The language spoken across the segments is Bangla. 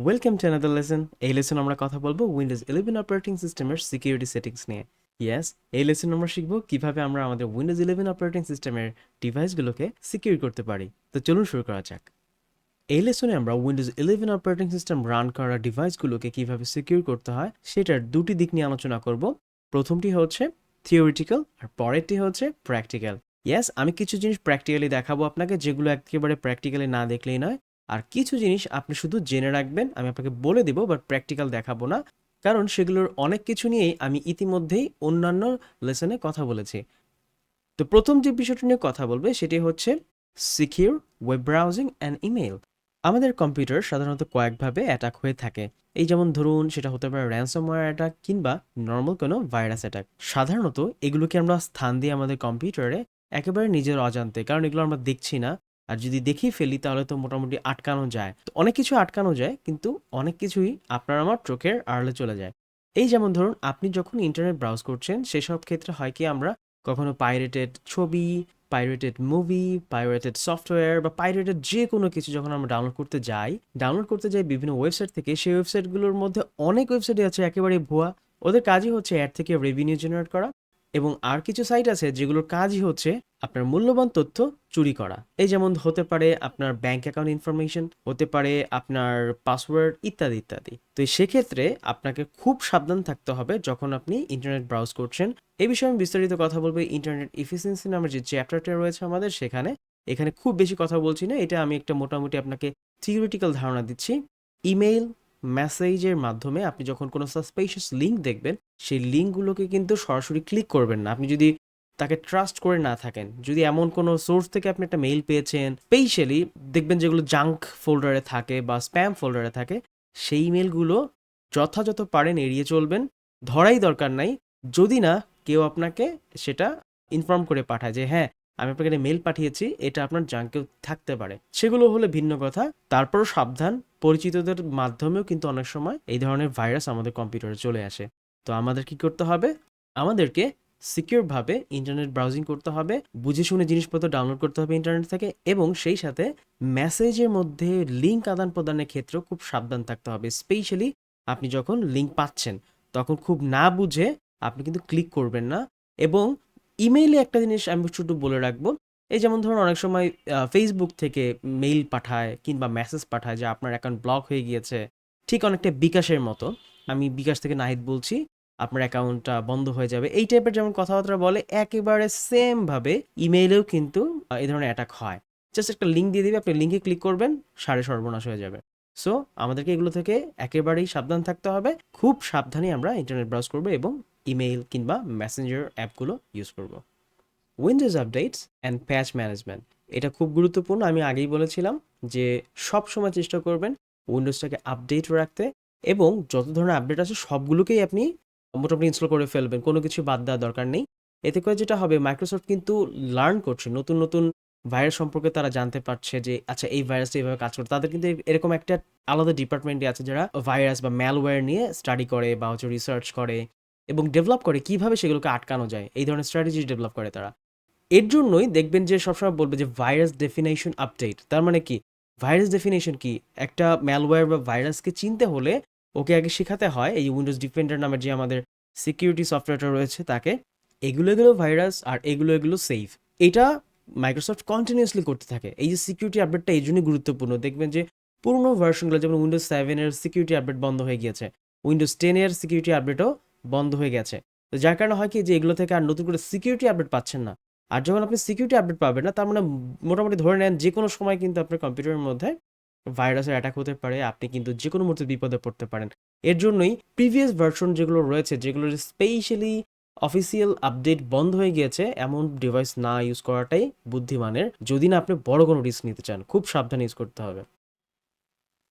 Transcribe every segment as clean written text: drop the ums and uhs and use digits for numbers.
Welcome to another lesson. এই লেসন আমরা কথা বলবো উইন্ডোজ 11 অপারেটিং সিস্টেমের সিকিউরিটি সেটিংস নিয়ে। ইয়েস, এই লেসন আমরা শিখবো কিভাবে আমরা আমাদের উইন্ডোজ 11 অপারেটিং সিস্টেমের ডিভাইসগুলোকে সিকিউর করতে পারি। তো চলুন শুরু করা যাক। এই লেসনে আমরা উইন্ডোজ 11 অপারেটিং সিস্টেম রান করা ডিভাইসগুলোকে কিভাবে সিকিউর করতে হয় সেটার দুটি দিক নিয়ে আলোচনা করব। প্রথমটি হচ্ছে থিওরিটিক্যাল আর পরেরটি হচ্ছে প্র্যাকটিক্যাল। ইয়েস, আমি কিছু জিনিস প্র্যাকটিক্যালি দেখাবো আপনাকে, যেগুলো একেবারে প্র্যাকটিক্যালি না দেখলেই নয়। আর কিছু জিনিস আপনি শুধু জেনে রাখবেন, আমি আপনাকে বলে দিব, বাট প্র্যাকটিক্যাল দেখাবো না, কারণ সেগুলোর অনেক কিছু নিয়েই আমি ইতিমধ্যেই অন্যান্য লেসনে কথা বলেছি। তো প্রথম যে বিষয়টা নিয়ে কথা বলবে সেটি হচ্ছে secure web browsing and email. আমাদের কম্পিউটার সাধারণত কয়েকভাবে অ্যাটাক হয়ে থাকে। এই যেমন ধরুন, সেটা হতে পারে র্যানসমওয়্যার অ্যাটাক কিংবা নর্মাল কোনো ভাইরাস অ্যাটাক। সাধারণত এগুলোকে আমরা স্থান দিই আমাদের কম্পিউটারে একেবারে নিজের অজান্তে, কারণ এগুলো আমরা দেখছি না। আর যদি দেখেই ফেলি তাহলে তো মোটামুটি আটকানো যায়, তো অনেক কিছু আটকানো যায়, কিন্তু অনেক কিছুই আপনার আমার চোখের আড়ালে চলে যায়। এই যেমন ধরুন, আপনি যখন ইন্টারনেট ব্রাউজ করছেন সেসব ক্ষেত্রে হয় কি, আমরা কখনো পাইরেটেড ছবি, পাইরেটেড মুভি, পাইরেটেড সফটওয়্যার বা পাইরেটেড যে কোনো কিছু যখন আমরা ডাউনলোড করতে যাই বিভিন্ন ওয়েবসাইট থেকে, সেই ওয়েবসাইটগুলোর মধ্যে অনেক ওয়েবসাইটই আছে একেবারে ভুয়া। ওদের কাজই হচ্ছে অ্যাড থেকে রেভিনিউ জেনারেট করা। এবং আর কিছু সাইট আছে যেগুলোর কাজই হচ্ছে আপনার মূল্যবান তথ্য চুরি করা। এই যেমন হতে পারে আপনার ব্যাংক অ্যাকাউন্ট ইনফরমেশন, হতে পারে আপনার পাসওয়ার্ড, ইত্যাদি ইত্যাদি। তো সেক্ষেত্রে আপনাকে খুব সাবধান থাকতে হবে যখন আপনি ইন্টারনেট ব্রাউজ করছেন। এই বিষয়ে আমি বিস্তারিত কথা বলবো ইন্টারনেট এফিসিয়েন্সি নামের যে চ্যাপ্টারটা রয়েছে আমাদের সেখানে। এখানে খুব বেশি কথা বলছি না, এটা আমি একটা মোটামুটি আপনাকে থিওরিটিক্যাল ধারণা দিচ্ছি। ইমেইল, মেসেজের মাধ্যমে আপনি যখন কোনো সাসপিশিয়াস লিঙ্ক দেখবেন, সেই লিঙ্কগুলোকে কিন্তু সরাসরি ক্লিক করবেন না। আপনি যদি তাকে ট্রাস্ট করে না থাকেন, যদি এমন কোনো সোর্স থেকে আপনি একটা মেইল পেয়েছেন, স্পেশালি দেখবেন যেগুলো জাঙ্ক ফোল্ডারে থাকে বা স্প্যাম ফোল্ডারে থাকে, সেই মেলগুলো যথাযথ পারেন এড়িয়ে চলবেন। ধরাই দরকার নাই, যদি না কেউ আপনাকে সেটা ইনফর্ম করে পাঠায় যে হ্যাঁ, আমি আপনাকে একটা মেল পাঠিয়েছি, এটা আপনার জাঙ্কেও থাকতে পারে, সেগুলো হলে ভিন্ন কথা। তারপরও সাবধান, পরিচিতদের মাধ্যমেও কিন্তু অনেক সময় এই ধরনের ভাইরাস আমাদের কম্পিউটারে চলে আসে। তো আমাদের কি করতে হবে? আমাদেরকে সিকিউরভাবে ইন্টারনেট ব্রাউজিং করতে হবে, বুঝে শুনে জিনিসপত্র ডাউনলোড করতে হবে ইন্টারনেট থেকে, এবং সেই সাথে মেসেজের মধ্যে লিঙ্ক আদান প্রদানের ক্ষেত্রেও খুব সাবধান থাকতে হবে। স্পেশালি আপনি যখন লিঙ্ক পাচ্ছেন তখন খুব না বুঝে আপনি কিন্তু ক্লিক করবেন না। এবং ইমেইলে একটা জিনিস আমি শুধু বলে রাখবো, এই যেমন ধরুন অনেক সময় ফেসবুক থেকে মেইল পাঠায় কিংবা মেসেজ পাঠায় যে আপনার অ্যাকাউন্ট ব্লক হয়ে গিয়েছে, ঠিক অনেকটা বিকাশের মতো। আমি বিকাশ থেকে নাহিদ বলছি, আপনার অ্যাকাউন্টটা বন্ধ হয়ে যাবে, এই টাইপের যেমন কথাবার্তা বলে, একেবারে সেম ভাবে ইমেইলেও কিন্তু এই ধরনের অ্যাটাক হয়। জাস্ট একটা লিঙ্ক দিয়ে দিবে, আপনি লিঙ্কে ক্লিক করবেন, সাড়ে সর্বনাশ হয়ে যাবে। সো আমাদেরকে এগুলো থেকে একেবারেই সাবধান থাকতে হবে। খুব সাবধানে আমরা ইন্টারনেট ব্রাউজ করবো এবং ইমেইল কিংবা মেসেঞ্জার অ্যাপগুলো ইউজ করব। Windows updates and patch management, এটা খুব গুরুত্বপূর্ণ। আমি আগেই বলেছিলাম যে সব সময় চেষ্টা করবেন উইন্ডোজটাকে আপডেট রাখতে, এবং যত ধরনের আপডেট আছে সবগুলোকেই আপনি মোটামুটি ইনস্টল করে ফেলবেন, কোনো কিছু বাদ দেওয়ার দরকার নেই। এতে করে যেটা হবে, মাইক্রোসফট কিন্তু লার্ন করছে নতুন নতুন ভাইরাস সম্পর্কে, তারা জানতে পারছে যে আচ্ছা এই ভাইরাসটা এইভাবে কাজ করে। তাদের কিন্তু এরকম একটা আলাদা ডিপার্টমেন্টই আছে যারা ভাইরাস বা ম্যালওয়্যার নিয়ে স্টাডি করে বা হচ্ছে রিসার্চ করে এবং ডেভেলপ করে কিভাবে সেগুলোকে আটকানো যায়, এই ধরনের স্ট্র্যাটেজি ডেভেলপ করে তারা। এর জন্যই দেখবেন যে সবসময় বলবে যে ভাইরাস ডেফিনেশন আপডেট। তার মানে কি? ভাইরাস ডেফিনেশন কি? একটা ম্যালওয়্যার বা ভাইরাসকে চিনতে হলে ওকে আগে শেখাতে হয় এই উইন্ডোজ ডিফেন্ডার নামের যে আমাদের সিকিউরিটি সফটওয়্যারটা রয়েছে তাকে, এগুলো এগুলো ভাইরাস আর এগুলো এগুলো সেফ। এটা মাইক্রোসফট কন্টিনিউয়াসলি করতে থাকে। এই যে সিকিউরিটি আপডেটটা এই জন্যই গুরুত্বপূর্ণ। দেখবেন যে পুরোনো ভার্সনগুলো, যেমন উইন্ডোজ 7-এর সিকিউরিটি আপডেট বন্ধ হয়ে গিয়েছে, উইন্ডোজ 10-এর সিকিউরিটি আপডেটও বন্ধ হয়ে গেছে। তো যার কারণে হয় কি, যে এগুলো থেকে আর নতুন করে সিকিউরিটি আপডেট পাচ্ছেন না। আর যখন আপনি সিকিউরিটি আপডেট পাবেন না, তার মানে মোটামুটি ধরে নেন যে কোনো সময় কিন্তু আপনার কম্পিউটারের মধ্যে ভাইরাসের অ্যাটাক হতে পারে, আপনি কিন্তু যে কোনো মুহূর্তে বিপদে পড়তে পারেন। এর জন্যই প্রিভিয়াস ভার্সন যেগুলো রয়েছে, যেগুলোর স্পেশালি অফিসিয়াল আপডেট বন্ধ হয়ে গিয়েছে, এমন ডিভাইস না ইউজ করাটাই বুদ্ধিমানের, যদি না আপনি বড় কোনো রিস্ক নিতে চান। খুব সাবধানে ইউজ করতে হবে।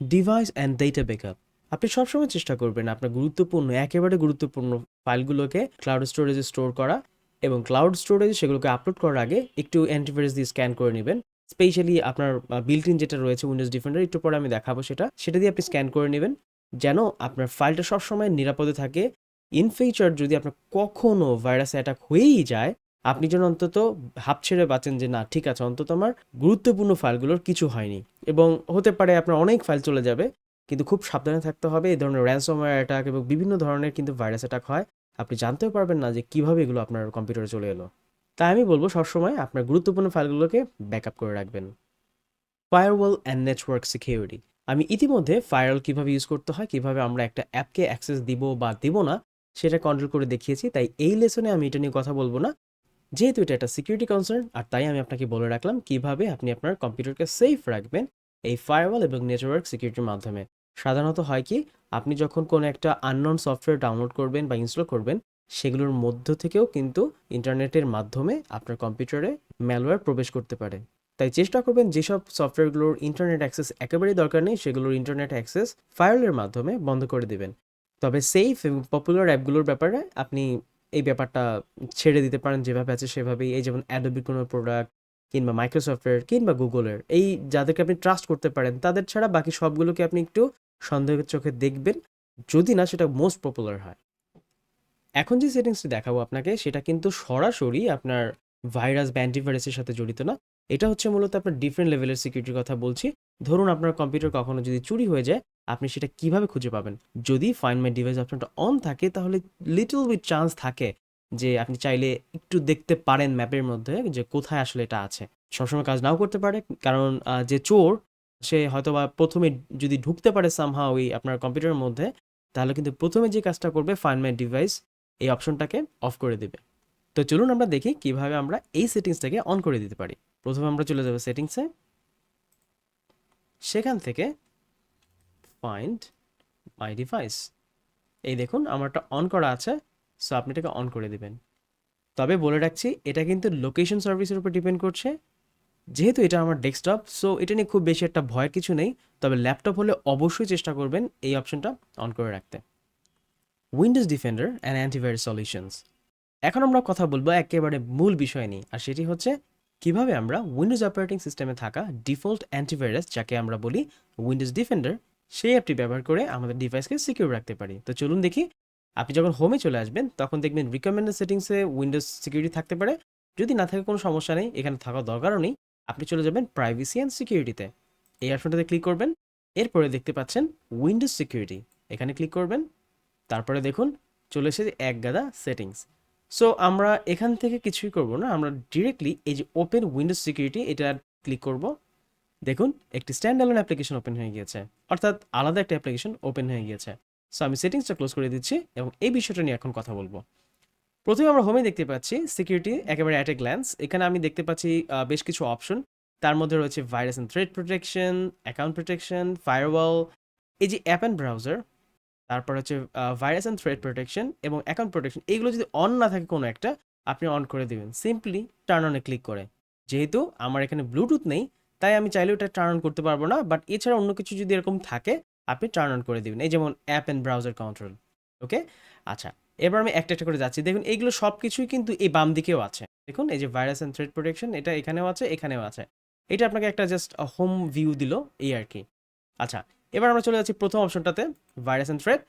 ডিভাইস অ্যান্ড ডেটা ব্যাকআপ, আপনি সবসময় চেষ্টা করবেন আপনার গুরুত্বপূর্ণ, একেবারে গুরুত্বপূর্ণ ফাইলগুলোকে ক্লাউড স্টোরেজে স্টোর করা, এবং ক্লাউড স্টোরেজে সেগুলোকে আপলোড করার আগে একটু অ্যান্টিভাইরাস দিয়ে স্ক্যান করে নেবেন। স্পেশালি আপনার বিল্ট ইন যেটা রয়েছে উইন্ডোজ ডিফেন্ডার, একটু পরে আমি দেখাবো, সেটা দিয়ে আপনি স্ক্যান করে নেবেন, যেন আপনার ফাইলটা সবসময় নিরাপদে থাকে। ইন ফিউচার যদি আপনার কখনো ভাইরাস অ্যাটাক হয়েই যায়, আপনি যেন অন্তত হাঁপ ছেড়ে বাঁচেন যে না, ঠিক আছে, অন্তত আমার গুরুত্বপূর্ণ ফাইলগুলোর কিছু হয়নি। এবং হতে পারে আপনার অনেক ফাইল চলে যাবে, কিন্তু খুব সাবধানে থাকতে হবে। এই ধরনের র্যানসমওয়্যার অ্যাটাক এবং বিভিন্ন ধরনের কিন্তু ভাইরাস অ্যাটাক হয়। আপনি জানতেও পারবেন না যে কিভাবে এগুলো আপনার কম্পিউটারে চলে এলো। তাই আমি বলবো সবসময় আপনার গুরুত্বপূর্ণ ফাইলগুলোকে ব্যাকআপ করে রাখবেন। Firewall and network security. আমি ইতিমধ্যে ফায়ারওয়াল কিভাবে ইউজ করতে হয়, কিভাবে আমরা একটা অ্যাপকে অ্যাক্সেস দিব বা দিব না সেটা কন্ট্রোল করে দেখিয়েছি। তাই এই লেসনে আমি এটা নিয়ে কথা বলবো না, যেহেতু এটা একটা সিকিউরিটি কনসার্ন। আর তাই আমি আপনাকে বলে রাখলাম কিভাবে আপনি আপনার কম্পিউটারকে সেফ রাখবেন এই ফায়ারওয়াল এবং নেটওয়ার্ক সিকিউরিটির মাধ্যমে। সাধারণত হয় কি, আপনি যখন কোনো একটা আননোন সফটওয়্যার ডাউনলোড করবেন বা ইনস্টল করবেন, সেগুলোর মধ্য থেকেও কিন্তু ইন্টারনেটের মাধ্যমে আপনার কম্পিউটারে ম্যালওয়্যার প্রবেশ করতে পারে। তাই চেষ্টা করবেন যেসব সফটওয়্যারগুলোর ইন্টারনেট অ্যাক্সেস একেবারেই দরকার নেই, সেগুলোর ইন্টারনেট অ্যাক্সেস ফায়ারওয়ালের মাধ্যমে বন্ধ করে দেবেন। তবে সেফ এবং পপুলার অ্যাপগুলোর ব্যাপারে আপনি এই ব্যাপারটা ছেড়ে দিতে পারেন, যেভাবে আছে সেভাবেই। এই যেমন অ্যাডোবির কোনো প্রোডাক্ট কিংবা মাইক্রোসফটের কিংবা গুগলের, এই যাদেরকে আপনি ট্রাস্ট করতে পারেন তাদের ছাড়া বাকি সবগুলোকে আপনি একটু সন্দেহের চোখে দেখবেন, যদি না সেটা মোস্ট পপুলার হয়। এখন যে সেটিংসটি দেখাবো আপনাকে সেটা কিন্তু সরাসরি আপনার ভাইরাস বা অ্যান্টিভাইরাসের সাথে জড়িত না। এটা হচ্ছে মূলত আপনার ডিফারেন্ট লেভেলের সিকিউরিটির কথা বলছি। ধরুন আপনার কম্পিউটার কখনো যদি চুরি হয়ে যায়, আপনি সেটা কিভাবে খুঁজে পাবেন? যদি ফাইন্ড মাই ডিভাইস অপশনটা অন থাকে তাহলে লিটল বিট চান্স থাকে যে আপনি চাইলে একটু দেখতে পারেন ম্যাপের মধ্যে যে কোথায় আসলে এটা আছে। সবসময় কাজ নাও করতে পারে, কারণ যে চোর সে হয়তোবা প্রথমে যদি ঢুকতে পারে সামহাও ওই আপনার কম্পিউটারের মধ্যে, তাহলে কিন্তু প্রথমে যে কাজটা করবে ফাইন্ড মাই ডিভাইস এই অপশনটাকে অফ করে দেবে। তো চলুন আমরা দেখি কিভাবে আমরা এই সেটিংসটাকে অন করে দিতে পারি। প্রথমে আমরা চলে যাব সেটিংসে, সেখান থেকে ফাইন্ড মাই ডিভাইস। এই দেখুন আমারটা অন করা আছে, সো আপনি এটাকে অন করে দিবেন। তবে বলে রাখছি এটা কিন্তু লোকেশন সার্ভিসের উপর ডিপেন্ড করছে। যেহেতু এটা আমার ডেস্কটপ, সো এটা নিয়ে খুব বেশি একটা ভয়ের কিছু নেই। তবে ল্যাপটপ হলে অবশ্যই চেষ্টা করবেন এই অপশনটা অন করে রাখতে। Windows defender and antivirus solutions. এখন আমরা কথা বলবো একেবারে মূল বিষয় নিয়ে, আর সেটি হচ্ছে কিভাবে আমরা উইন্ডোজ অপারেটিং সিস্টেমে থাকা ডিফল্ট অ্যান্টিভাইরাস, যাকে আমরা বলি উইন্ডোজ ডিফেন্ডার, সেই অ্যাপটি ব্যবহার করে আমাদের ডিভাইসকে সিকিউর রাখতে পারি। তো চলুন দেখি। আপনি যখন হোমে চলে আসবেন তখন দেখবেন রিকমেন্ডেড সেটিংসে উইন্ডোজ সিকিউরিটি থাকতে পারে। যদি না থাকে কোনো সমস্যা নেই, এখানে থাকা দরকারও নেই। আপনি চলে যাবেন প্রাইভেসি অ্যান্ড সিকিউরিটিতে, এই অপশনটাতে ক্লিক করবেন। এরপরে দেখতে পাচ্ছেন উইন্ডোজ সিকিউরিটি, এখানে ক্লিক করবেন। তারপরে দেখুন চলে এসেছে এক গাদা সেটিংস। সো আমরা এখান থেকে কিছুই করব না, আমরা ডিরেক্টলি এই যে ওপেন উইন্ডোজ সিকিউরিটি এটা ক্লিক করব। দেখুন একটি স্ট্যান্ড অ্যালোন অ্যাপ্লিকেশন ওপেন হয়ে গিয়েছে, অর্থাৎ আলাদা একটা অ্যাপ্লিকেশন ওপেন হয়ে গিয়েছে। সো আমি সেটিংসটা ক্লোজ করে দিচ্ছি এবং এই বিষয়টা নিয়ে এখন কথা বলবো। প্রথমে আমরা হোমে দেখতে পাচ্ছি সিকিউরিটি একেবারে অ্যাট এ গ্ল্যান্স। এখানে আমি দেখতে পাচ্ছি বেশ কিছু অপশন। তার মধ্যে রয়েছে virus and threat protection, account protection, firewall, এই যে অ্যাপ অ্যান্ড ব্রাউজার, তারপর হচ্ছে ভাইরাস অ্যান্ড থ্রেট প্রোটেকশন এবং অ্যাকাউন্ট প্রোটেকশন। এইগুলো যদি অন না থাকে কোনো একটা, আপনি অন করে দেবেন সিম্পলি টার্ন অনে ক্লিক করে। যেহেতু আমার এখানে ব্লুটুথ নেই, তাই আমি চাইলেও এটা টার্ন অন করতে পারবো না, বাট এছাড়া অন্য কিছু যদি এরকম থাকে আপনি টার্ন অন করে দেবেন, এই যেমন অ্যাপ অ্যান্ড ব্রাউজার কন্ট্রোল। ওকে, আচ্ছা, এবার আমি একটা একটা করে যাচ্ছি। দেখুন এইগুলো সব কিছুই কিন্তু এই বাম দিকেও আছে। দেখুন এই যে ভাইরাস অ্যান্ড থ্রেট প্রোটেকশন, এটা এখানেও আছে, এখানেও আছে। এটা আপনাকে একটা জাস্ট হোম ভিউ দিল, এই আর কি। আচ্ছা, এবার আমরা চলে যাচ্ছি প্রথম অপশনটাতে, ভাইরাস অ্যান্ড থ্রেট।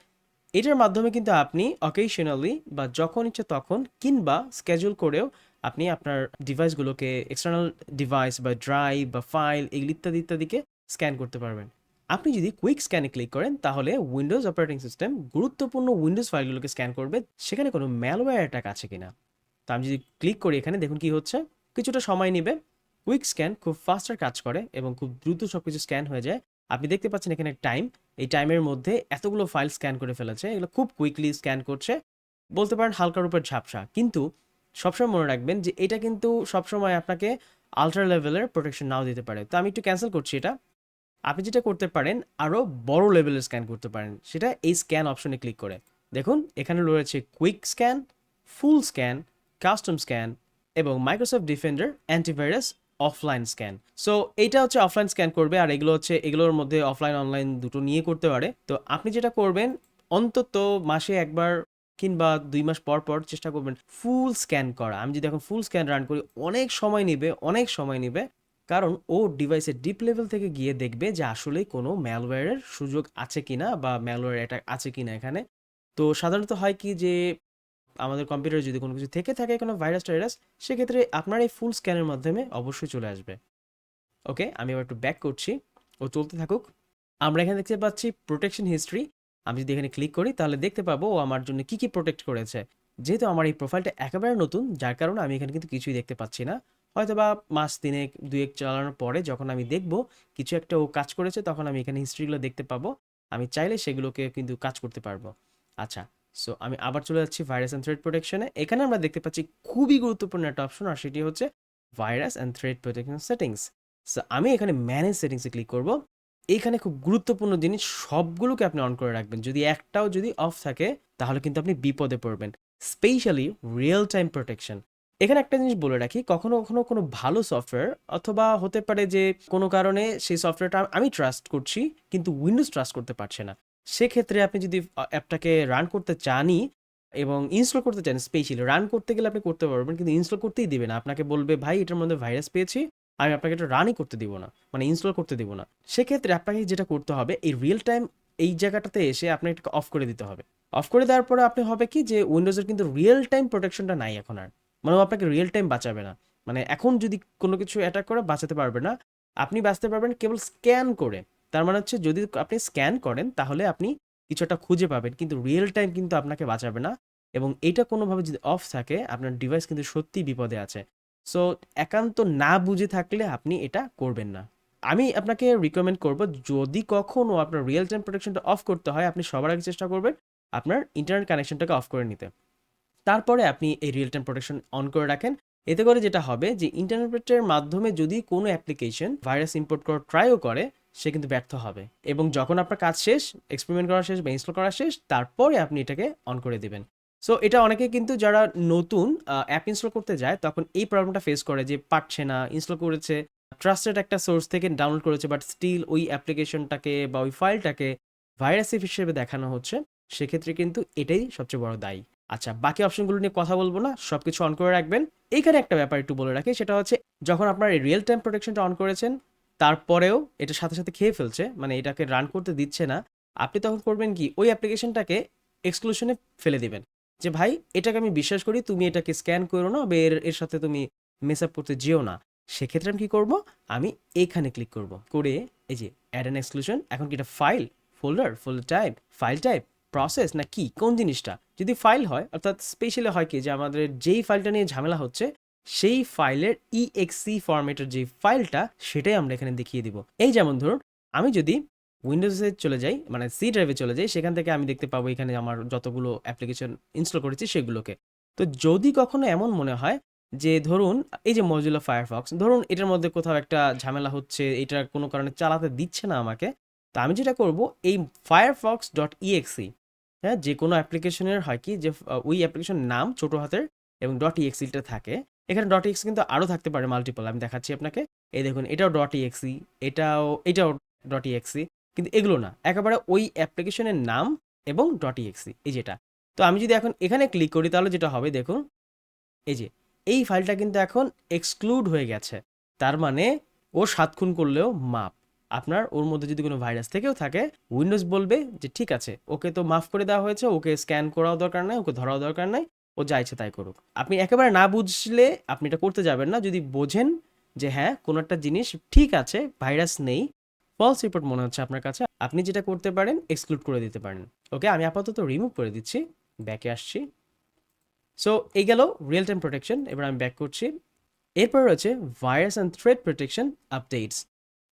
এটার মাধ্যমে কিন্তু আপনি অকেশনালি বা যখন ইচ্ছে তখন কিংবা স্কেজুল করেও আপনি আপনার ডিভাইসগুলোকে, এক্সটার্নাল ডিভাইস বা ড্রাইভ বা ফাইল এগুলি ইত্যাদি ইত্যাদিকে স্ক্যান করতে পারবেন। আপনি যদি কুইক স্ক্যানে ক্লিক করেন তাহলে উইন্ডোজ অপারেটিং সিস্টেম গুরুত্বপূর্ণ উইন্ডোজ ফাইলগুলোকে স্ক্যান করবে সেখানে কোনো ম্যালওয়্যার অ্যাটাক আছে কিনা। তো আমি যদি ক্লিক করি এখানে, দেখুন কি হচ্ছে। কিছুটা সময় নেবে। কুইক স্ক্যান খুব ফাস্টার কাজ করে এবং খুব দ্রুত সব কিছু স্ক্যান হয়ে যায়। আপনি দেখতে পাচ্ছেন এখানে টাইম, এই টাইমের মধ্যে এতগুলো ফাইল স্ক্যান করে ফেলেছে। এগুলো খুব কুইকলি স্ক্যান করছে, বলতে পারেন হালকার উপর ঝাপসা। কিন্তু সবসময় মনে রাখবেন যে এটা কিন্তু সবসময় আপনাকে আলট্রা লেভেলের প্রোটেকশন নাও দিতে পারে। তো আমি একটু ক্যান্সেল করছি এটা। আপনি যেটা করতে পারেন আরও বড় লেভেলের স্ক্যান করতে পারেন, সেটা এই স্ক্যান অপশনে ক্লিক করে। দেখুন এখানে রয়েছে কুইক স্ক্যান, ফুল স্ক্যান, কাস্টম স্ক্যান এবং Microsoft defender antivirus offline scan. So এইটা হচ্ছে অফলাইন স্ক্যান করবে, আর এগুলো হচ্ছে এগুলোর মধ্যে অফলাইন অনলাইন দুটো নিয়ে করতে পারে। তো আপনি যেটা করবেন অন্তত মাসে একবার কিংবা 2 মাস পর পর চেষ্টা করবেন ফুল স্ক্যান করা। আমি যদি এখন ফুল স্ক্যান রান করি অনেক সময় নিবে, অনেক সময় নিবে, কারণ ও ডিভাইসের ডিপ লেভেল থেকে গিয়ে দেখবে যে আসলেই কোনো ম্যালওয়্যারের সুযোগ আছে কিনা বা ম্যালওয়্যার অ্যাটাক আছে কিনা এখানে। তো সাধারণত হয় কি যে আমাদের কম্পিউটারে যদি কোনো কিছু থেকে থাকে, কোনো ভাইরাস টাইরাস, সেক্ষেত্রে আপনার এই ফুল স্ক্যানের মাধ্যমে অবশ্যই চলে আসবে। ওকে, আমি এবার একটু ব্যাক করছি, ও চলতে থাকুক। আমরা এখানে দেখতে পাচ্ছি প্রোটেকশন হিস্ট্রি। আমি যদি এখানে ক্লিক করি তাহলে দেখতে পাবো ও আমার জন্য কি প্রোটেক্ট করেছে। যেহেতু আমার এই প্রোফাইলটা একেবারে নতুন, যার কারণে আমি এখানে কিন্তু কিছুই দেখতে পাচ্ছি না। হয়তোবা মাস ৩ ২ চালানোর পরে যখন আমি দেখব কিছু একটা ও কাজ করেছে, তখন আমি এখানে হিস্ট্রিগুলো দেখতে পাবো। আমি চাইলে সেগুলোকে কিন্তু কাজ করতে পারবো। আচ্ছা, সো আমি আবার চলে যাচ্ছি ভাইরাস অ্যান্ড থ্রেড প্রোটেকশনে। এখানে আমরা দেখতে পাচ্ছি খুবই গুরুত্বপূর্ণ একটা অপশন, আর সেটি হচ্ছে virus and thread protection settings. So আমি এখানে ম্যানেজ সেটিংসে ক্লিক করব। এইখানে খুব গুরুত্বপূর্ণ জিনিস, সবগুলোকে আপনি অন করে রাখবেন। যদি একটাও যদি অফ থাকে তাহলে কিন্তু আপনি বিপদে পড়বেন। Specially real time protection. এখানে একটা জিনিস বলে রাখি, কখনো কখনো কোনো ভালো সফটওয়্যার, অথবা হতে পারে যে কোনো কারণে সেই সফটওয়্যারটা আমি ট্রাস্ট করছি কিন্তু উইন্ডোজ ট্রাস্ট করতে পারছে না। সেক্ষেত্রে আপনি যদি অ্যাপটাকে রান করতে চানই এবং ইনস্টল করতে চান, স্পেশালি রান করতে গেলে আপনি করতে পারবেন, কিন্তু ইনস্টল করতেই দিবে না। আপনাকে বলবে ভাই এটার মধ্যে ভাইরাস পেয়েছি, আমি আপনাকে এটা রানই করতে দিব না, মানে ইনস্টল করতে দিব না। সেক্ষেত্রে আপনাকে যেটা করতে হবে, এই রিয়েল টাইম এই জায়গাটাতে এসে আপনাকে এটাকে অফ করে দিতে হবে। অফ করে দেওয়ার পরে আপনি হবে কি যে উইন্ডোজের কিন্তু রিয়েল টাইম প্রোটেকশনটা নাই এখন আর। মানে ও আপনাকে রিয়েল টাইম বাঁচাবে না। মানে এখন যদি কোনো কিছু অ্যাটাক করে বাঁচাতে পারবে না। আপনি বাঁচতে পারবেন কেবল স্ক্যান করে। তার মানে হচ্ছে যদি আপনি স্ক্যান করেন তাহলে আপনি কিছু একটা খুঁজে পাবেন, কিন্তু রিয়েল টাইম কিন্তু আপনাকে বাঁচাবে না। এবং এটা কোনোভাবে যদি অফ থাকে আপনার ডিভাইস কিন্তু সত্যিই বিপদে আছে। সো একান্ত না বুঝে থাকলে আপনি এটা করবেন না। আমি আপনাকে রিকমেন্ড করব, যদি কখনো আপনার রিয়েল টাইম প্রোটেকশনটা অফ করতে হয়, আপনি সবার আগে চেষ্টা করবেন আপনার ইন্টারনেট কানেকশনটাকে অফ করে নিতে। তারপরে আপনি এই রিয়েল টাইম প্রোটেকশন অন করে রাখেন। এতে করে যেটা হবে যে ইন্টারনেটের মাধ্যমে যদি কোনো অ্যাপ্লিকেশন ভাইরাস ইম্পোর্ট করার ট্রাইও করে, সে কিন্তু ব্যর্থ হবে। এবং যখন আপনার কাজ শেষ, এক্সপেরিমেন্ট করা শেষ বা ইনস্টল করা শেষ, তারপরে আপনি এটাকে অন করে দিবেন। সো এটা অনেকে কিন্তু যারা নতুন অ্যাপ ইনস্টল করতে যায় তখন এই প্রবলেমটা ফেস করে যে পারছে না, ইনস্টল করেছে ট্রাস্টেড একটা সোর্স থেকে ডাউনলোড করেছে, বাট স্টিল ওই অ্যাপ্লিকেশনটাকে বা ওই ফাইলটাকে ভাইরাস হিসেবে দেখানো হচ্ছে। সেক্ষেত্রে কিন্তু এটাই সবচেয়ে বড় দায়ী। আচ্ছা, বাকি অপশনগুলো নিয়ে কথা বলবো না, সবকিছু অন করে রাখবেন। এইখানে একটা ব্যাপার একটু বলে রাখি, সেটা হচ্ছে যখন আপনার এই রিয়েল টাইম প্রোটেকশনটা অন করেছেন তারপরেও এটা সাথে সাথে খেয়ে ফেলছে, মানে এটাকে রান করতে দিচ্ছে না, আপনি তখন করবেন কি, ওই অ্যাপ্লিকেশনটাকে এক্সক্লুশনে ফেলে দিবেন। যে ভাই এটাকে আমি বিশ্বাস করি, তুমি এটাকে স্ক্যান করো না বা এর এর সাথে তুমি মেস আপ করতে যেও না। সেক্ষেত্রে আমি কি করব, আমি এখানে ক্লিক করব করে এই যে অ্যাড অ্যান এক্সক্লুশন। এখন কি এটা file, folder type, file type, process না কি, কোন জিনিসটা? যদি ফাইল হয়, অর্থাৎ স্পেশালি হয় কি যে আমাদের যেই ফাইলটা নিয়ে ঝামেলা হচ্ছে সেই ফাইলের ইএক্সি ফরম্যাটের যে ফাইলটা, সেটাই আমরা এখানে দেখিয়ে দিব। এই যেমন ধরুন আমি যদি উইন্ডোজে চলে যাই, মানে সি ড্রাইভে চলে যাই, সেখান থেকে আমি দেখতে পাবো এখানে আমার যতগুলো অ্যাপ্লিকেশন ইনস্টল করেছি সেগুলোকে। তো যদি কখনো এমন মনে হয় যে ধরুন এই যে মজিলা ফায়ারফক্স, ধরুন এটার মধ্যে কোথাও একটা ঝামেলা হচ্ছে, এটা কোনো কারণে চালাতে দিচ্ছে না আমাকে, তো আমি যেটা করব, এই ফায়ারফক্স ডট ইএক্সি, হ্যাঁ, যে কোনো অ্যাপ্লিকেশনের হয় কি যে ওই অ্যাপ্লিকেশনের নাম ছোট হাতের এবং ডট ইএক্সিটা থাকে। এখানে ডট ইএক্সি কিন্তু আরও থাকতে পারে মাল্টিপল, আমি দেখাচ্ছি আপনাকে। এই দেখুন এটাও ডট ইএক্সি, এটাও ডট ইএক্সি, কিন্তু এগুলো না, একেবারে ওই অ্যাপ্লিকেশনের নাম এবং ডট ইএক্সি, এই যেটা। তো আমি যদি এখন এখানে ক্লিক করি তাহলে যেটা হবে দেখুন, এই যে এই ফাইলটা কিন্তু এখন এক্সক্লুড হয়ে গেছে। তার মানে ও 7 খুন করলেও মাপ। আপনার ওর মধ্যে যদি কোনো ভাইরাস থেকেও থাকে, উইন্ডোজ বলবে যে ঠিক আছে, ওকে তো মাফ করে দেওয়া হয়েছে, ওকে স্ক্যান করাও দরকার নাই, ওকে ধরাও দরকার নাই, ও যা ইচ্ছে তাই করুক। আপনি একেবারে না বুঝলে আপনি এটা করতে যাবেন না। যদি বোঝেন যে হ্যাঁ কোনো একটা জিনিস ঠিক আছে, ভাইরাস নেই, ফলস রিপোর্ট মনে হচ্ছে আপনার কাছে, আপনি যেটা করতে পারেন এক্সক্লুড করে দিতে পারেন। ওকে, আমি আপাতত রিমুভ করে দিচ্ছি, ব্যাকে আসছি। সো এই গেল রিয়েল টাইম প্রোটেকশন। এবার আমি ব্যাক করছি। এরপর রয়েছে virus and thread protection updates.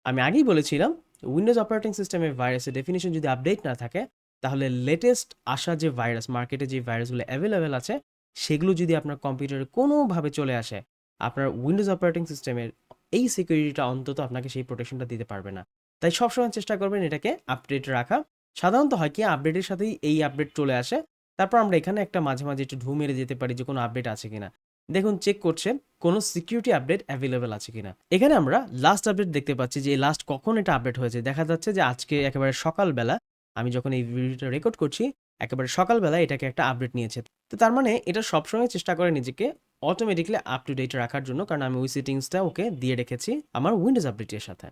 আমি আগেই বলেছিলাম উইন্ডোজ অপারেটিং সিস্টেমে ভাইরাসের ডেফিনিশন যদি আপডেট না থাকে, তাহলে লেটেস্ট আসা যে ভাইরাস, মার্কেটে যে ভাইরাসগুলো অ্যাভেলেবেল আছে, সেগুলো যদি আপনার কম্পিউটারে কোনোভাবে চলে আসে, আপনার উইন্ডোজ অপারেটিং সিস্টেমের এই সিকিউরিটিটা অন্তত আপনাকে সেই প্রোটেকশনটা দিতে পারবে না। তাই সবসময় চেষ্টা করবেন এটাকে আপডেট রাখা। সাধারণত হয় কি, আপডেটের সাথেই এই আপডেট চলে আসে। তারপর আমরা এখানে একটা মাঝে মাঝে একটু ঢু মেরে যেতে পারি যে কোনো আপডেট আছে কিনা। দেখুন চেক করছে কোনো সিকিউরিটি আপডেট অ্যাভেলেবেল আছে কিনা। এখানে আমরা লাস্ট আপডেট দেখতে পাচ্ছি যে লাস্ট কখন এটা আপডেট হয়েছে। দেখা যাচ্ছে যে আজকে একেবারে সকালবেলা, আমি যখন এই ভিডিওটা রেকর্ড করছি একেবারে সকালবেলা এটাকে একটা আপডেট নিয়েছে। তো তার মানে এটা সবসময় চেষ্টা করে নিজেকে অটোমেটিকলি আপ টু ডেট রাখার জন্য, কারণ আমি ওই সেটিংসটা ওকে দিয়ে রেখেছি আমার উইন্ডোজ আপডেটের সাথে।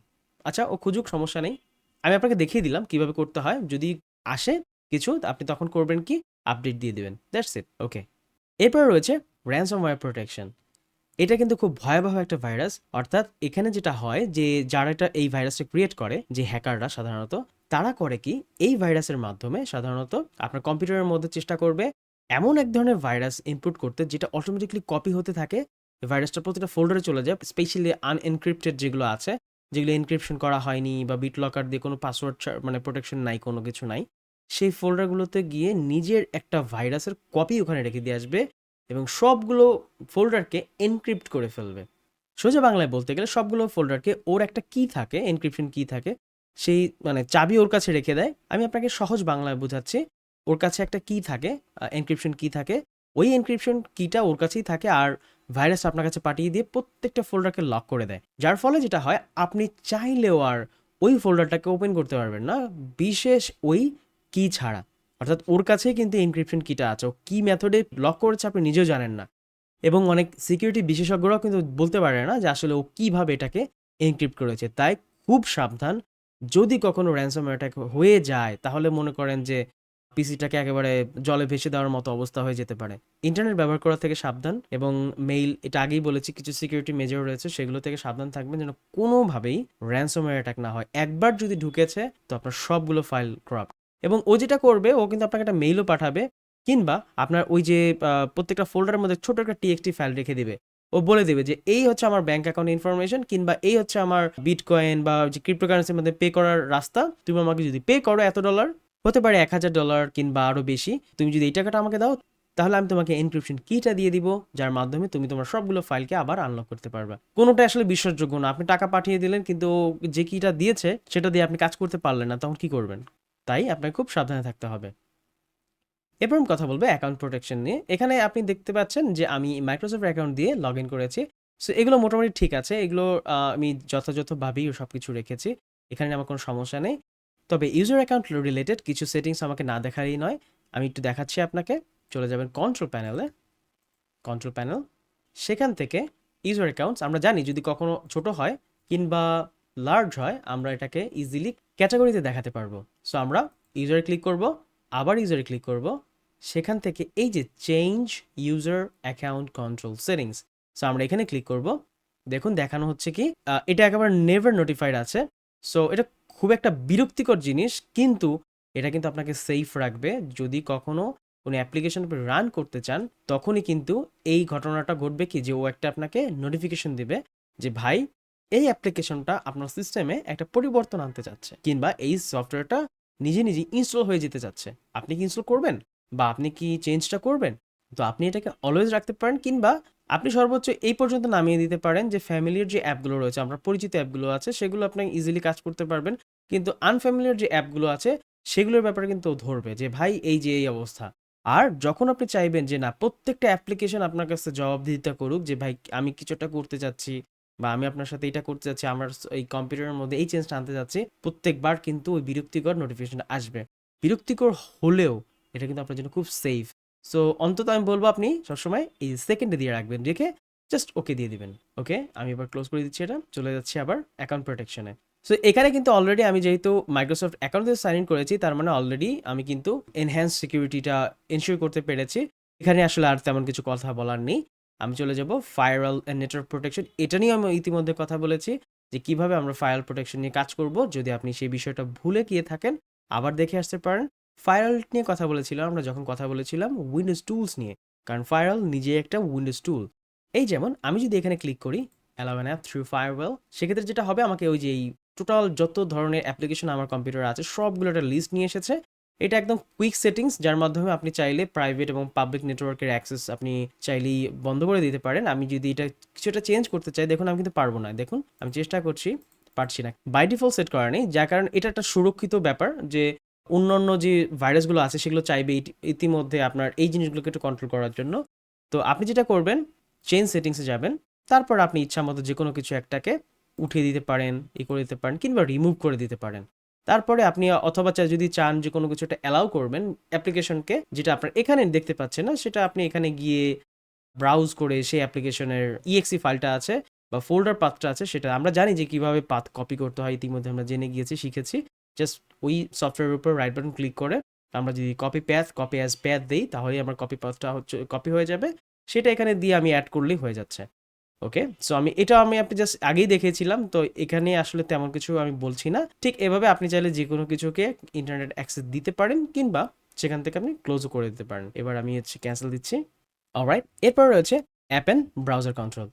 আচ্ছা, ও খুঁজুক, সমস্যা নেই। আমি আপনাকে দেখিয়ে দিলাম কিভাবে করতে হয়। যদি আসে কিছু আপনি তখন করবেন কি, আপডেট দিয়ে দিবেন, দ্যাটস ইট। ওকে, এরপর রয়েছে র্যানসমওয়্যার প্রোটেকশন। এটা কিন্তু খুব ভয়াবহ একটা ভাইরাস। অর্থাৎ এখানে যেটা হয় যে যারা এই ভাইরাসটা ক্রিয়েট করে, যে হ্যাকাররা সাধারণত, তারা করে কি, এই ভাইরাসের মাধ্যমে সাধারণত আপনার কম্পিউটারের মধ্যে চেষ্টা করবে এমন এক ধরনের ভাইরাস ইনপুট করতে যেটা অটোমেটিক্যালি কপি হতে থাকে, ভাইরাসটা প্রতিটা ফোল্ডারে চলে যায়, স্পেশালি আনএনক্রিপ্টেড যেগুলো আছে, যেগুলো এনক্রিপশন করা হয়নি বা বিট লকার দিয়ে কোনো পাসওয়ার্ড মানে প্রোটেকশন নাই, কোনো কিছু নাই, সেই ফোল্ডারগুলোতে গিয়ে নিজের একটা ভাইরাসের কপি ওখানে রেখে দিয়ে আসবে এবং সবগুলো ফোল্ডারকে এনক্রিপ্ট করে ফেলবে। সোজা বাংলায় বলতে গেলে সবগুলো ফোল্ডারকে ওর একটা কি থাকে, এনক্রিপশন কি থাকে, সেই মানে চাবি ওর কাছে রেখে দেয়। আমি আপনাকে সহজ বাংলায় বোঝাচ্ছি, ওর কাছে একটা কি থাকে, এনক্রিপশন কি থাকে, ওই এনক্রিপশন কিটা ওর কাছেই থাকে আর ভাইরাস আপনার কাছে পাঠিয়ে দিয়ে প্রত্যেকটা ফোল্ডারকে লক করে দেয়। যার ফলে যেটা হয়, আপনি চাইলেও আর ওই ফোল্ডারটাকে ওপেন করতে পারবেন না, বিশেষ ওই কি ছাড়া। অর্থাৎ ওর কাছেই কিন্তু এনক্রিপশন কিটা আছে, ও কি মেথডে লক করেছে আপনি নিজেও জানেন না। এবং অনেক সিকিউরিটি বিশেষজ্ঞরাও কিন্তু বলতে পারে না যে আসলে ও কিভাবে এটাকে এনক্রিপ্ট করেছে। তাই খুব সাবধান, যদি কখনো র্যানসম অ্যাটাক হয়ে যায় তাহলে মনে করেন যে পিসিটাকে একেবারে জলে ভেসে দেওয়ার মতো অবস্থা হয়ে যেতে পারে। ইন্টারনেট ব্যবহার করা থেকে সাবধান, এবং মেইল, এটা আগেই বলেছি কিছু সিকিউরিটি মেজার রয়েছে, সেগুলো থেকে সাবধান থাকবেন যেন কোনোভাবেই র্যানসম অ্যাটাক না হয়। একবার যদি ঢুকেছে তো আপনার সবগুলো ফাইল করাপ্ট। এবং ও যেটা করবে, ও কিন্তু আপনাকে একটা মেইলও পাঠাবে, কিংবা আপনার ওই যে প্রত্যেকটা ফোল্ডারের মধ্যে ছোট একটা টিএক্সটি ফাইল রেখে দিবে। ও বলে দিবে যে এই হচ্ছে আমার ব্যাংক অ্যাকাউন্ট ইনফরমেশন, কিংবা এই হচ্ছে আমার বিটকয়েন বা যে ক্রিপ্টোকারেন্সির মধ্যে পে করার রাস্তা, তুমি আমাকে যদি পে করো $1, হতে পারে $1000 কিংবা আরও বেশি, তুমি যদি এই টাকাটা আমাকে দাও তাহলে আমি তোমাকে এনক্রিপশন কিটা দিয়ে দিব, যার মাধ্যমে তুমি তোমার সবগুলো ফাইলকে আবার আনলক করতে পারবে। কোনোটা আসলে বিশ্বাসযোগ্য না। আপনি টাকা পাঠিয়ে দিলেন কিন্তু ও যে কিটা দিয়েছে সেটা দিয়ে আপনি কাজ করতে পারলেন না, তখন কি করবেন? তাই আপনাকে খুব সাবধানে থাকতে হবে। এরপর আমি কথা বলবো অ্যাকাউন্ট প্রোটেকশন নিয়ে। এখানে আপনি দেখতে পাচ্ছেন যে আমি মাইক্রোসফট অ্যাকাউন্ট দিয়ে লগ ইন করেছি। সো এগুলো মোটামুটি ঠিক আছে, এগুলো আমি যথাযথভাবেই সব কিছু রেখেছি, এখানে আমার কোনো সমস্যা নেই। তবে ইউজার অ্যাকাউন্ট রিলেটেড কিছু সেটিংস আমাকে না দেখারই নয়, আমি একটু দেখাচ্ছি আপনাকে। চলে যাবেন কন্ট্রোল প্যানেলে, কন্ট্রোল প্যানেল, সেখান থেকে ইউজার অ্যাকাউন্টস, আমরা জানি যদি কখনো ছোট হয় কিংবা লার্জ হয় আমরা এটাকে ইজিলি ক্যাটাগরিতে দেখাতে পারবো। সো আমরা ইউজারে ক্লিক করব, আবার ইউজারে ক্লিক করব, সেখান থেকে এই যে change user account control settings, so আমরা এখানে ক্লিক করব। দেখুন দেখানো হচ্ছে কি, এটা একেবারে নেভার নোটিফাইড আছে। সো এটা খুব একটা বিরক্তিকর জিনিস, কিন্তু এটা কিন্তু আপনাকে সেফ রাখবে। যদি কখনো কোনো অ্যাপ্লিকেশন আপনি রান করতে চান তখনই কিন্তু এই ঘটনাটা ঘটবে কি, যে ও একটা আপনাকে নোটিফিকেশন দিবে যে ভাই এই অ্যাপ্লিকেশনটা আপনার সিস্টেমে একটা পরিবর্তন আনতে চাচ্ছে, কিংবা এই সফটওয়্যারটা নিজে নিজে ইনস্টল হয়ে যেতে চাচ্ছে। আপনি কি ইনস্টল করবেন বা আপনি কি চেঞ্জটা করবেন? তো আপনি এটাকে অলওয়েজ রাখতে পারেন, কিংবা আপনি সর্বোচ্চ এই পর্যন্ত নামিয়ে দিতে পারেন যে ফ্যামিলিয়ার যে অ্যাপগুলো রয়েছে, আপনার পরিচিত অ্যাপগুলো আছে, সেগুলো আপনি ইজিলি কাজ করতে পারবেন। কিন্তু আনফ্যামিলিয়ার যে অ্যাপগুলো আছে সেগুলোর ব্যাপারে কিন্তু ও ধরবে যে ভাই এই যে এই অবস্থা। আর যখন আপনি চাইবেন যে না প্রত্যেকটা অ্যাপ্লিকেশন আপনার কাছে জবাবদিহিতা করুক যে ভাই আমি কিছু একটা করতে চাচ্ছি বা আমি আপনার সাথে এটা করতে চাচ্ছি, আমার এই কম্পিউটারের মধ্যে এই চেঞ্জটা আনতে চাচ্ছি, প্রত্যেকবার কিন্তু ওই বিরক্তিকর নোটিফিকেশন আসবে। বিরক্তিকর হলেও এটা কিন্তু আপনার জন্য খুব সেফ। সো অন্তত আমি বলবো আপনি সবসময় এই সেকেন্ডে দিয়ে রাখবেন, রেখে জাস্ট ওকে দিয়ে দিবেন। ওকে, আমি এবার ক্লোজ করে দিচ্ছি, এটা চলে যাচ্ছে আবার অ্যাকাউন্ট প্রোটেকশনে। সো এখানে কিন্তু অলরেডি আমি যেহেতু মাইক্রোসফট অ্যাকাউন্ট দিয়ে সাইন ইন করেছি, তার মানে অলরেডি আমি কিন্তু এনহ্যান্স সিকিউরিটিটা এনশিওর করতে পেরেছি। এখানে আসলে আর তেমন কিছু কথা বলার নেই। আমি চলে যাব ফায়ারওয়াল এন্ড নেটওয়ার্ক প্রোটেকশন। এটা নিয়ে আমি ইতিমধ্যে কথা বলেছি যে কিভাবে আমরা ফায়ারওয়াল প্রোটেকশন নিয়ে কাজ করব। যদি আপনি সেই বিষয়টা ভুলে গিয়ে থাকেন আবার দেখে আসতে পারেন। ফায়ারওয়াল নিয়ে কথা বলেছিলাম আমরা যখন কথা বলেছিলাম উইন্ডোজ টুলস নিয়ে, কারণ ফায়ারওয়াল নিজেই একটা উইন্ডোজ টুল। এই যেমন আমি যদি এখানে ক্লিক করি allow an app through firewall, সেক্ষেত্রে যেটা হবে আমাকে ওই যে এই টোটাল যত ধরনের অ্যাপ্লিকেশন আমার কম্পিউটারে আছে সবগুলো একটা লিস্ট নিয়ে এসেছে। এটা একদম কুইক সেটিংস, যার মাধ্যমে আপনি চাইলে প্রাইভেট এবং পাবলিক নেটওয়ার্কের অ্যাক্সেস আপনি চাইলেই বন্ধ করে দিতে পারেন। আমি যদি এটা কিছুটা চেঞ্জ করতে চাই, দেখুন আমি কিন্তু পারবো না, দেখুন আমি চেষ্টা করছি, পারছি না, বাই ডিফল্ট সেট করা নেই, যার কারণে এটা একটা সুরক্ষিত ব্যাপার যে অন্যান্য যে ভাইরাসগুলো আছে সেগুলো চাইবে ইতিমধ্যে আপনার এই জিনিসগুলোকে একটু কন্ট্রোল করার জন্য। তো আপনি যেটা করবেন, চেঞ্জ সেটিংসে যাবেন, তারপর আপনি ইচ্ছা মতো যে কোনো কিছু একটাকে উঠিয়ে দিতে পারেন, করে দিতে পারেন, কিংবা রিমুভ করে দিতে পারেন। তারপরে আপনি অথবা যদি চান যে কোনো কিছু একটা অ্যালাউ করবেন অ্যাপ্লিকেশনকে, যেটা আপনার এখানে দেখতে পাচ্ছেন না, সেটা আপনি এখানে গিয়ে ব্রাউজ করে সেই অ্যাপ্লিকেশনের ইএক্সি ফাইলটা আছে বা ফোল্ডার পাথটা আছে, সেটা আমরা জানি যে কিভাবে পাথ কপি করতে হয়, ইতিমধ্যে আমরা জেনে গিয়েছি, শিখেছি। জাস্ট ওই সফটওয়্যারের উপর রাইট বাটন ক্লিক করে আমরা যদি কপি অ্যাজ প্যাথ দেই তাহলেই আমার কপি পাথটা হচ্ছে কপি হয়ে যাবে, সেটা এখানে দিয়ে আমি অ্যাড করলেই হয়ে যাচ্ছে। ওকে, সো আমি আপনি জাস্ট আগেই দেখেছিলাম, তো এখানে আসলে তেমন কিছু আমি বলছি না। ঠিক এভাবে আপনি চাইলে যে কোনো কিছুকে ইন্টারনেট অ্যাক্সেস দিতে পারেন, কিংবা সেখান থেকে আপনি ক্লোজও করে দিতে পারেন। এবার আমি হচ্ছে ক্যান্সেল দিচ্ছি। অলরাইট, এরপর রয়েছে অ্যাপ অ্যান্ড ব্রাউজার কন্ট্রোল।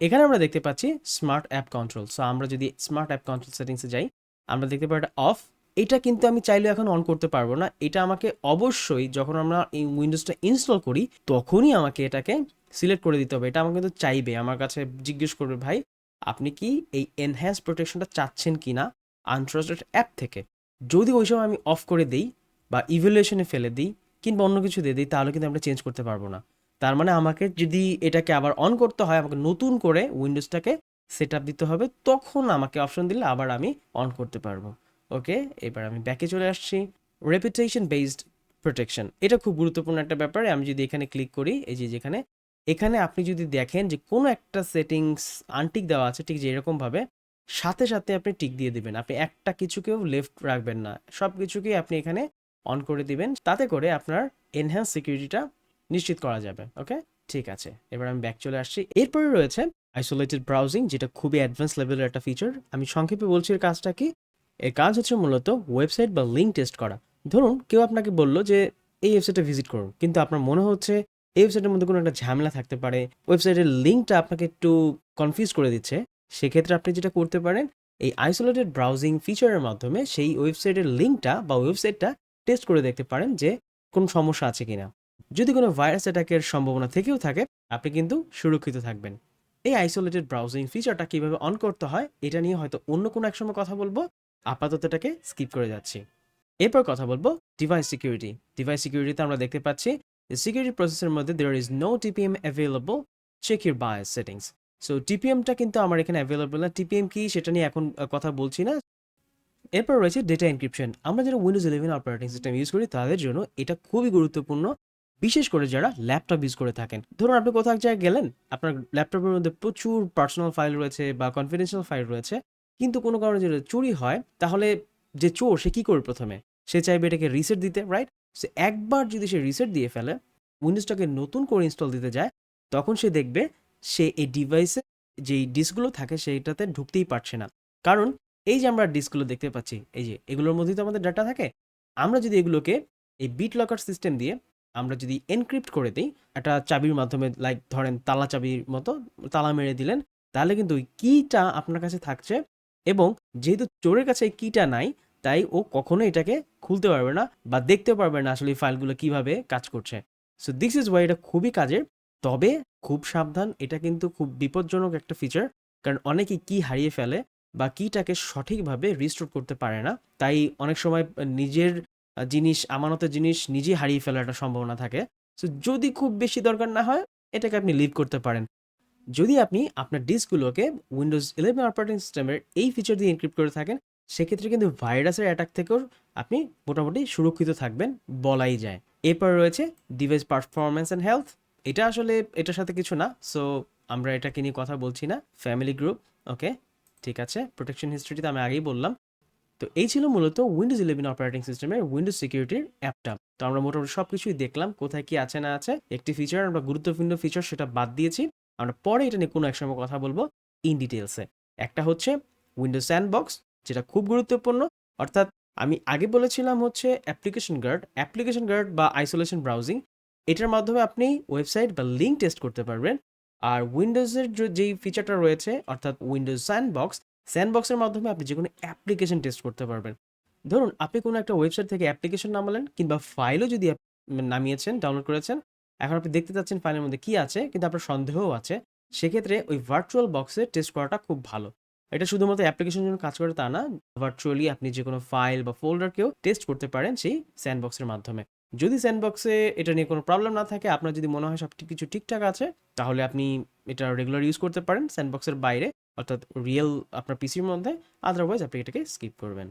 এখানে আমরা দেখতে পাচ্ছি স্মার্ট অ্যাপ কন্ট্রোল। সো আমরা যদি স্মার্ট অ্যাপ কন্ট্রোল সেটিংসে যাই, আমরা দেখতে পাই এটা অফ। এটা কিন্তু আমি চাইলে এখন অন করতে পারবো না, এটা আমাকে অবশ্যই যখন আমরা এই উইন্ডোজটা ইনস্টল করি তখনই আমাকে এটাকে সিলেক্ট করে দিতে হবে। এটা আমাকে কিন্তু চাইবে, আমার কাছে জিজ্ঞেস করবে, ভাই আপনি কি এই এনহ্যান্স প্রোটেকশনটা চাচ্ছেন কি না আনট্রাস্টেড অ্যাপ থেকে। যদি ওই সময় আমি অফ করে দিই বা ইভ্যালুয়েশনে ফেলে দিই কিংবা অন্য কিছু দিয়ে দিই, তাহলে কিন্তু আমরা চেঞ্জ করতে পারবো না। তার মানে আমাকে যদি এটাকে আবার অন করতে হয়, আমাকে নতুন করে উইন্ডোজটাকে সেট আপ দিতে হবে, তখন আমাকে অপশন দিলে আবার আমি অন করতে পারবো। ওকে, এবার আমি ব্যাকে চলে আসছি। রেপুটেশন বেসড প্রোটেকশন, এটা খুব গুরুত্বপূর্ণ একটা ব্যাপার। আমি যদি এখানে ক্লিক করি, এই যে যেখানে, এখানে আপনি যদি দেখেন যে কোনো একটা সেটিংস আনটিক দেওয়া আছে, ঠিক যে এরকমভাবে সাথে সাথে আপনি টিক দিয়ে দিবেন। আপনি একটা কিছুকেও লেফট রাখবেন না, সব কিছুকেই আপনি এখানে অন করে দিবেন, তাতে করে আপনার এনহ্যান্স সিকিউরিটিটা নিশ্চিত করা যাবে। ওকে, ঠিক আছে, এবার আমি ব্যাক চলে আসছি। এরপরে রয়েছে আইসোলেটেড ব্রাউজিং, যেটা খুবই অ্যাডভান্স লেভেলের একটা ফিচার। আমি সংক্ষেপে বলছি এর কাজটা কি। এর কাজ হচ্ছে মূলত ওয়েবসাইট বা লিঙ্ক টেস্ট করা। ধরুন কেউ আপনাকে বলল যে এই ওয়েবসাইটে ভিজিট করুন, কিন্তু আপনার মনে হচ্ছে এই ওয়েবসাইটের মধ্যে কোনো একটা ঝামেলা থাকতে পারে, ওয়েবসাইটের লিঙ্কটা আপনাকে একটু কনফিউজ করে দিচ্ছে। সেক্ষেত্রে আপনি যেটা করতে পারেন, এই আইসোলেটেড ব্রাউজিং ফিচারের মাধ্যমে সেই ওয়েবসাইটের লিঙ্কটা বা ওয়েবসাইটটা টেস্ট করে দেখতে পারেন যে কোনো সমস্যা আছে কিনা। যদি কোনো ভাইরাস অ্যাটাকের সম্ভাবনা থেকেও থাকে, আপনি কিন্তু সুরক্ষিত থাকবেন। এই আইসোলেটেড ব্রাউজিং ফিচারটা কিভাবে অন করতে হয় এটা নিয়ে হয়তো অন্য কোনো এক সময় কথা বলবো, আপাতত এটাকে স্কিপ করে যাচ্ছি। এরপর কথা বলবো ডিভাইস সিকিউরিটি। ডিভাইস সিকিউরিটিতে আমরা দেখতে পাচ্ছি সিকিউরিটি প্রসেসের মধ্যে there is no TPM available, check your BIOS settings. So টিপিএমটা কিন্তু আমার এখানে অ্যাভেলেবল না। টিপিএম কি সেটা নিয়ে এখন কথা বলছি না। এরপর রয়েছে ডেটা এনক্রিপশন। আমরা যারা উইন্ডোজ 11 অপারেটিং সিস্টেম ইউজ করি তাদের জন্য এটা খুবই গুরুত্বপূর্ণ, বিশেষ করে যারা ল্যাপটপ ইউজ করে থাকেন। ধরুন আপনি কোথাও এক জায়গায় গেলেন, আপনার ল্যাপটপের মধ্যে প্রচুর পার্সোনাল ফাইল রয়েছে বা কনফিডেন্সিয়াল ফাইল রয়েছে, কিন্তু কোনো কারণে যদি চুরি হয়, তাহলে যে চোর সে কী করবে প্রথমে? সে চাইবে এটাকে রিসেট দিতে, রাইট? সে একবার যদি সে রিসেট দিয়ে ফেলে, উইন্ডোজটাকে নতুন করে ইনস্টল দিতে যায়, তখন সে দেখবে সে এই ডিভাইসে যেই ডিস্কগুলো থাকে সেইটাতে ঢুকতেই পারছে না। কারণ এই যে আমরা ডিস্কগুলো দেখতে পাচ্ছি, এই যে এগুলোর মধ্যেই তো আমাদের ডাটা থাকে। আমরা যদি এগুলোকে এই বিট লকার সিস্টেম দিয়ে আমরা যদি এনক্রিপ্ট করে দিই একটা চাবির মাধ্যমে, লাইক ধরেন তালা চাবির মতো তালা মেরে দিলেন, তাহলে কিন্তু ওই কিটা আপনার কাছে থাকছে, এবং যেহেতু চোরের কাছে এই কিটা নাই, তাই ও কখনো এটাকে খুলতে পারবে না বা দেখতে পারবে না আসলে এই ফাইলগুলো কিভাবে কাজ করছে। সো দিস ইজ ওয়াই এটা খুবই কাজের। তবে খুব সাবধান, এটা কিন্তু খুব বিপজ্জনক একটা ফিচার, কারণ অনেকেই কি হারিয়ে ফেলে বা কিটাকে সঠিকভাবে রিস্টোর করতে পারে না। তাই অনেক সময় নিজের জিনিস, আমানতের জিনিস নিজেই হারিয়ে ফেলার একটা সম্ভাবনা থাকে। সো যদি খুব বেশি দরকার না হয়, এটাকে আপনি লিভ করতে পারেন। যদি আপনি আপনার ডিস্কগুলোকে উইন্ডোজ 11 অপারেটিং সিস্টেমের এই ফিচার দিয়ে এনক্রিপ্ট করে থাকেন, সেক্ষেত্রে কিন্তু ভাইরাসের অ্যাটাক থেকেও আপনি মোটামুটি সুরক্ষিত থাকবেন বলাই যায়। এরপর রয়েছে ডিভাইস পারফরম্যান্স অ্যান্ড হেলথ। এটা আসলে এটার সাথে কিছু না, সো আমরা এটাকে নিয়ে কথা বলছি না। ফ্যামিলি গ্রুপ, ওকে, ঠিক আছে। প্রোটেকশন হিস্ট্রিতে আমি আগেই বললাম। তো এই ছিল মূলত উইন্ডোজ 11 অপারেটিং সিস্টেমের উইন্ডোজ সিকিউরিটির অ্যাপটা। তো আমরা মোটামুটি সব কিছুই দেখলাম, কোথায় কি আছে না আছে। একটি ফিচার, আমরা গুরুত্বপূর্ণ ফিচার সেটা বাদ দিয়েছি, আমরা পরে এটা নিয়ে কোনো এক সময় কথা বলবো ইন ডিটেলসে। একটা হচ্ছে উইন্ডোজ স্যান্ডবক্স, যেটা খুব গুরুত্বপূর্ণ। অর্থাৎ আমি আগে বলেছিলাম হচ্ছে অ্যাপ্লিকেশন গার্ড বা আইসোলেশন ব্রাউজিং। এটার মাধ্যমে আপনি ওয়েবসাইট বা লিঙ্ক টেস্ট করতে পারবেন। আর উইন্ডোজের যেই ফিচারটা রয়েছে, অর্থাৎ উইন্ডোজ স্যান্ডবক্সের মাধ্যমে আপনি যে কোনো অ্যাপ্লিকেশন টেস্ট করতে পারবেন। ধরুন আপনি কোনো একটা ওয়েবসাইট থেকে অ্যাপ্লিকেশন নামালেন, কিংবা ফাইলও যদি নামিয়েছেন, ডাউনলোড করেছেন, এখন আপনি দেখতে চাচ্ছেন ফাইলের মধ্যে কি আছে, কিন্তু আপনার সন্দেহও আছে। সেক্ষেত্রে ওই ভার্চুয়াল বক্সে টেস্ট করাটা খুব ভালো। এটা শুধুমাত্র অ্যাপ্লিকেশনের জন্য কাজ করে তা না, ভার্চুয়ালি আপনি যে কোনো ফাইল বা ফোল্ডারকেও টেস্ট করতে পারেন সেই স্যান্ডবক্সের মাধ্যমে। যদি স্যান্ডবক্সে এটা নিয়ে কোনো প্রবলেম না থাকে, আপনার যদি মনে হয় সব কিছু ঠিকঠাক আছে, তাহলে আপনি এটা রেগুলার ইউজ করতে পারেন স্যান্ডবক্সের বাইরে, অর্থাৎ রিয়েল আপনার পিসির মধ্যে। আদারওয়াইজ আপনি এটাকে স্কিপ করবেন।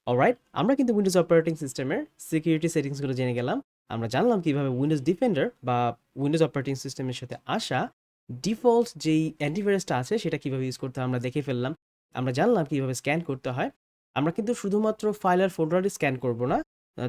অলরাইট, আমরা কিন্তু উইন্ডোজ অপারেটিং সিস্টেমের সিকিউরিটি সেটিংসগুলো জেনে গেলাম। আমরা জানলাম কিভাবে উইন্ডোজ ডিফেন্ডার বা উইন্ডোজ অপারেটিং সিস্টেমের সাথে আসা ডিফল্ট যেই অ্যান্টিভাইরাসটা আছে সেটা কিভাবে ইউজ করতে হয় আমরা দেখে ফেললাম। আমরা জানলাম কিভাবে স্ক্যান করতে হয়। আমরা কিন্তু শুধুমাত্র ফাইল আর ফোল্ডারই স্ক্যান করব না,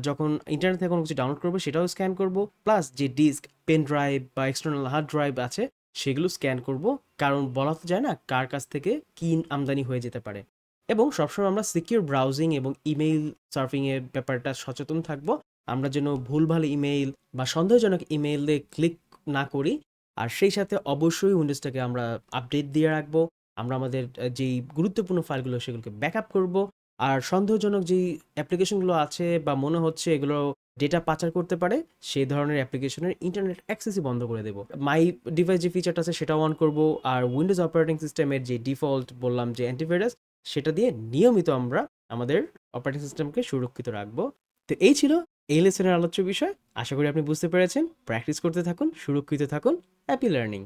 যখন ইন্টারনেট থেকে কোনো কিছু ডাউনলোড করবো সেটাও স্ক্যান করব, প্লাস যে ডিস্ক, পেন ড্রাইভ বা এক্সটার্নাল হার্ড ড্রাইভ আছে সেগুলো স্ক্যান করব, কারণ বলা তো যায় না কার কাছ থেকে কি আমদানি হয়ে যেতে পারে। এবং সবসময় আমরা সিকিউর ব্রাউজিং এবং ইমেইল সার্ফিংয়ের ব্যাপারটা সচেতন থাকব, আমরা যেন ভুলভাল ইমেইল বা সন্দেহজনক ইমেইলে ক্লিক না করি। আর সেই সাথে অবশ্যই উইন্ডোজটাকে আমরা আপডেট দিয়ে রাখবো। আমরা আমাদের যেই গুরুত্বপূর্ণ ফাইলগুলো সেগুলোকে ব্যাকআপ করব। আর সন্দেহজনক যেই অ্যাপ্লিকেশনগুলো আছে বা মনে হচ্ছে এগুলো ডেটা পাচার করতে পারে, সেই ধরনের অ্যাপ্লিকেশনের ইন্টারনেট অ্যাক্সেসই বন্ধ করে দেবো। মাই ডিভাইস যে ফিচারটা আছে সেটাও অন করব। আর উইন্ডোজ অপারেটিং সিস্টেমের যে ডিফল্ট বললাম যে অ্যান্টিভাইরাস, সেটা দিয়ে নিয়মিত আমরা আমাদের অপারেটিং সিস্টেমকে সুরক্ষিত রাখবো। তো এই ছিল এই লেসনের আলোচ্য বিষয়। আশা করি আপনি বুঝতে পেরেছেন। প্র্যাকটিস করতে থাকুন, সুরক্ষিত থাকুন। Happy learning.